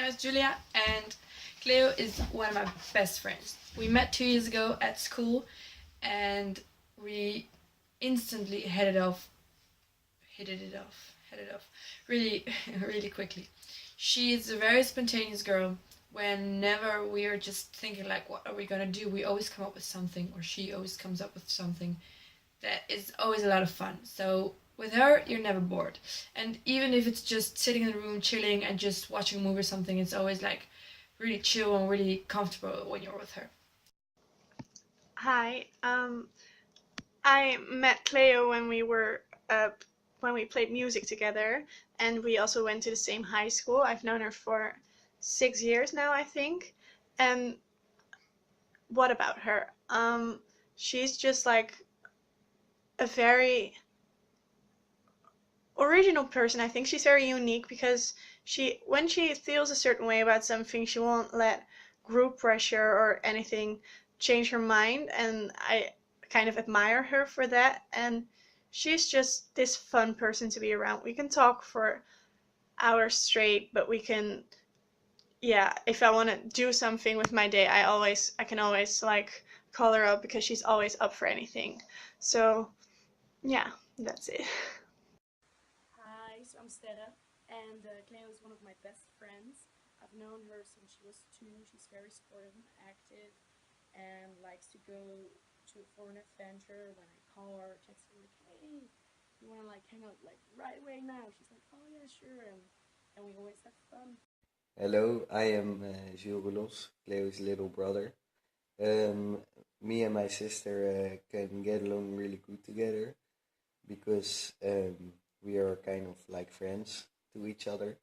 name is Julia, and Cleo is one of my best friends. We met 2 years ago at school, and we instantly hit it off, really, really quickly. She's a very spontaneous girl. Whenever we are just thinking like, what are we gonna do? We always come up with something, or she always comes up with something that is always a lot of fun. So with her, you're never bored. And even if it's just sitting in the room, chilling, and just watching a movie or something, it's always like really chill and really comfortable when you're with her. Hi. I met Cleo when we played music together, and we also went to the same high school. I've known her for 6 years now, I think. And what about her? She's just like a very original person. I think she's very unique because when she feels a certain way about something, she won't let group pressure or anything change her mind, and I kind of admire her for that. And she's just this fun person to be around. We can talk for hours straight, but we can, yeah, if I want to do something with my day, I can always like call her up because she's always up for anything. So yeah, that's it. Hi, so I'm Sterre, and Cleo is one of my best friends. I've known her since she was 2. She's very sportive and active, and likes to go for an adventure. When I call her, text her like, "Hey, you wanna like hang out like right away now?" She's like, "Oh yeah, sure," and we always have fun. Hello, I am Gilles Rolos, Cleo's little brother. Um, Me and my sister can get along really good together because we are kind of like friends to each other.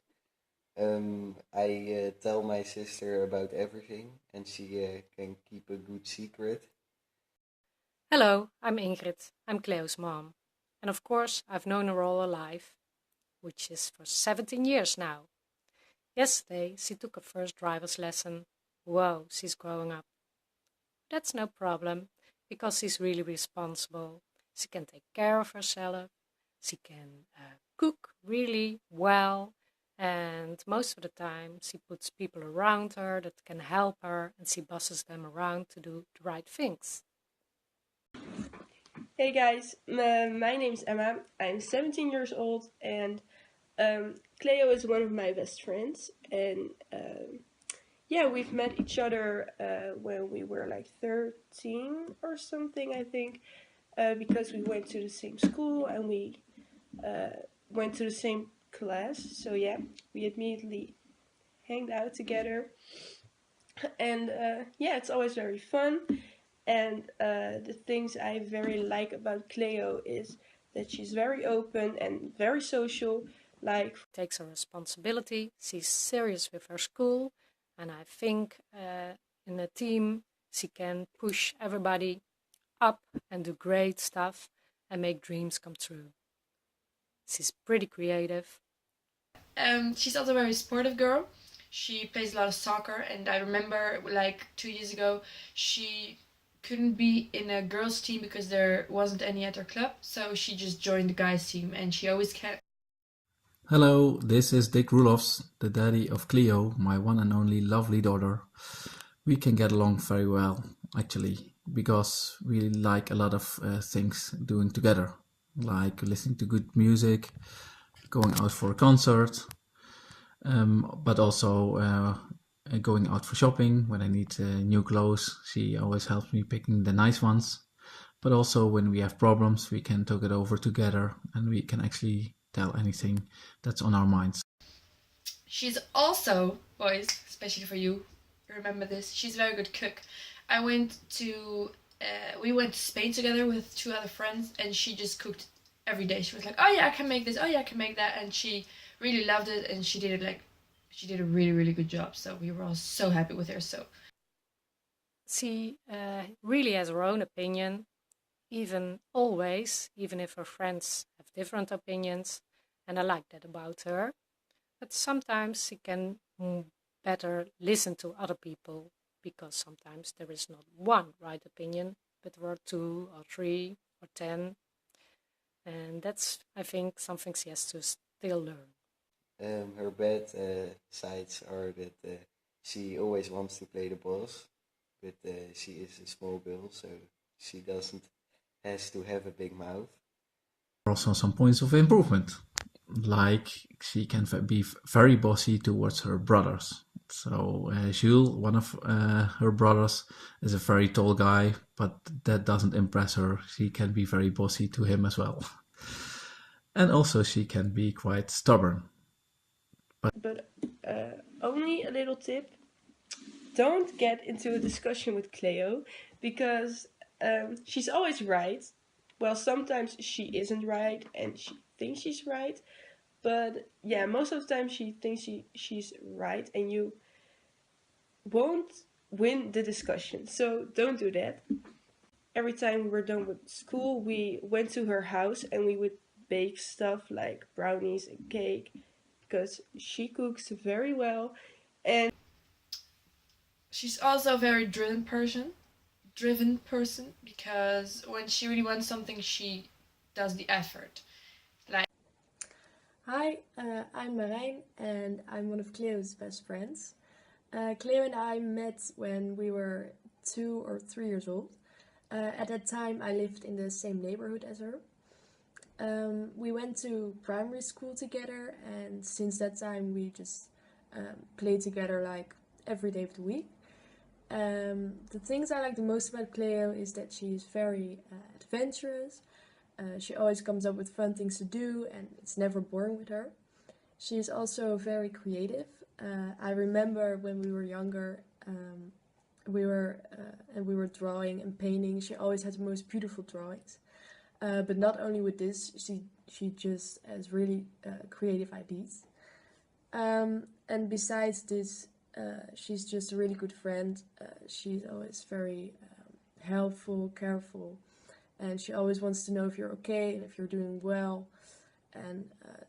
I tell my sister about everything, and she can keep a good secret. Hello, I'm Ingrid. I'm Cleo's mom. And of course, I've known her all her life, which is for 17 years now. Yesterday, she took her first driver's lesson. Whoa, she's growing up. That's no problem, because she's really responsible. She can take care of herself. She can cook really well. And most of the time, she puts people around her that can help her, and she bosses them around to do the right things. Hey guys, my name's Emma. I'm 17 years old, and Cleo is one of my best friends. And yeah, we've met each other when we were like 13 or something, I think, because we went to the same school and we went to the same class. So yeah, we immediately hanged out together, and yeah, it's always very fun. And the things I very like about Cleo is that she's very open and very social. Like, Takes her responsibility, she's serious with her school, and I think in a team she can push everybody up and do great stuff and make dreams come true. She's pretty creative. She's also a very sportive girl. She plays a lot of soccer, and I remember like 2 years ago, she couldn't be in a girls' team because there wasn't any at her club, so she just joined the guys' team, and she always kept. Hello, this is Dick Rulofs, the daddy of Cleo, my one and only lovely daughter. We can get along very well, actually, because we like a lot of things doing together, like listening to good music, going out for a concert, but also going out for shopping when I need new clothes. She always helps me picking the nice ones. But also when we have problems, we can talk it over together and we can actually tell anything that's on our minds. She's also, boys, especially for you, remember this. She's a very good cook. I went to, we went to Spain together with 2 other friends, and she just cooked every day. She was like, "Oh yeah, I can make this. Oh yeah, I can make that," and she really loved it, and she did it like, she did a really really good job. So we were all so happy with her. So She really has her own opinion, even always, even if her friends have different opinions, and I like that about her. But sometimes she can better listen to other people, because sometimes there is not one right opinion, but there are 2 or 3 or 10. And that's, I think, something she has to still learn. Her bad sides are that she always wants to play the boss, but she is a small girl, so she doesn't has to have a big mouth. Also some points of improvement, like she can be very bossy towards her brothers. So Jules, one of her brothers, is a very tall guy, but that doesn't impress her. She can be very bossy to him as well. And also she can be quite stubborn. But only a little tip: don't get into a discussion with Cleo, because she's always right. Well, sometimes she isn't right and she thinks she's right, but yeah, most of the time she thinks she's right, and you won't win the discussion. So don't do that. Every time we were done with school, we went to her house and we would bake stuff like brownies and cake, because she cooks very well. And She's also a very driven person, because when she really wants something, she does the effort. Hi, I'm Marijn and I'm one of Cleo's best friends. Cleo and I met when we were 2 or 3 years old. At that time, I lived in the same neighborhood as her. We went to primary school together, and since that time, we just played together like every day of the week. The things I like the most about Cleo is that she's very adventurous. She always comes up with fun things to do, and it's never boring with her. She's also very creative. I remember when we were younger, we were drawing and painting. She always had the most beautiful drawings. But not only with this, she just has really creative ideas. And besides this, she's just a really good friend. She's always very helpful, careful, and she always wants to know if you're okay and if you're doing well. And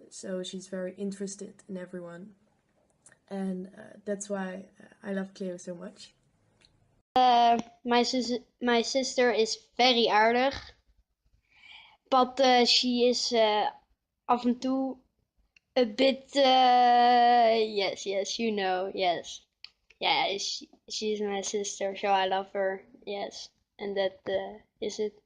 so she's very interested in everyone. And that's why I love Cleo so much. My sister is very aardig. But she is af en toe a bit, yes, you know, yes. Yeah, she's my sister, so I love her, yes. And that is it.